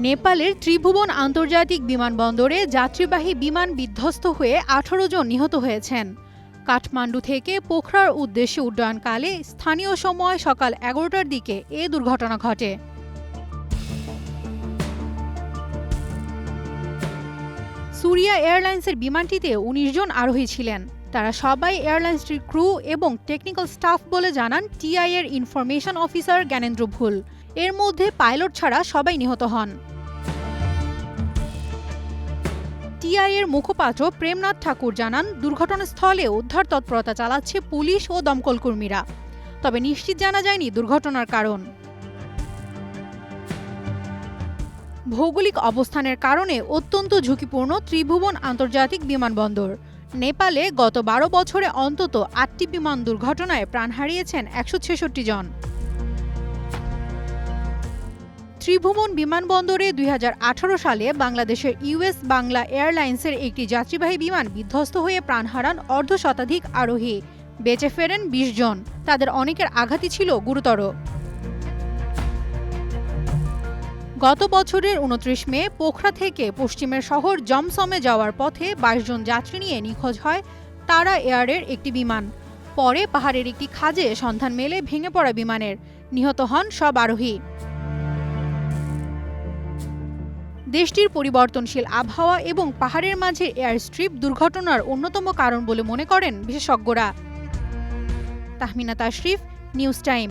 নেপালের ত্রিভুবন আন্তর্জাতিক বিমানবন্দরে যাত্রীবাহী বিমান বিধ্বস্ত হয়ে ১৮ জন নিহত হয়েছেন। কাঠমান্ডু থেকে পোখরার উদ্দেশ্যে উড্ডয়নকালে স্থানীয় সময় সকাল ১১টার দিকে এ দুর্ঘটনা ঘটে। সুরিয়া এয়ারলাইন্সের বিমানটিতে ১৯ জন আরোহী ছিলেন। তারা সবাই এয়ারলাইন্সটির ক্রু এবং টেকনিক্যাল স্টাফ বলে জানান টিআই এর ইনফরমেশন অফিসার জ্ঞানেন্দ্র ভুল। এর মধ্যে পাইলট ছাড়া সবাই নিহত হন। টিআই এর মুখপাত্র প্রেমনাথ ঠাকুর জানান, দুর্ঘটনাস্থলে উদ্ধার তৎপরতা চালাচ্ছে পুলিশ ও দমকল কর্মীরা। তবে নিশ্চিত জানা যায়নি দুর্ঘটনার কারণ। ভৌগোলিক অবস্থানের কারণে অত্যন্ত ঝুঁকিপূর্ণ ত্রিভুবন আন্তর্জাতিক বিমানবন্দর। নেপালে গত ১২ বছরে অন্তত ৮টি বিমান দুর্ঘটনায় প্রাণ হারিয়েছেন ১৬৬ জন। ত্রিভুবন বিমানবন্দরে ২০১৮ সালে বাংলাদেশের ইউএস বাংলা এয়ারলাইন্সের একটি যাত্রীবাহী বিমান বিধ্বস্ত হয়ে প্রাণ হারান অর্ধশতাধিক আরোহী। বেঁচে ফেরেন ২০ জন। তাদের অনেকের আঘাতই ছিল গুরুতর। গত বছরের ২৯ মে পোখরা থেকে পশ্চিমের শহর জমসমে যাওয়ার পথে ২২ জন যাত্রী নিয়ে নিখোঁজ হয় তারা এয়ারের একটি বিমান। পরে পাহাড়ের একটি খাঁজে সন্ধান মেলে ভেঙে পড়া বিমানের। নিহত হন সব আরোহী। দেশটির পরিবর্তনশীল আবহাওয়া এবং পাহাড়ের মাঝে এয়ার স্ট্রিপ দুর্ঘটনার অন্যতম কারণ বলে মনে করেন বিশেষজ্ঞরা। Tahmina Tashrif, news time.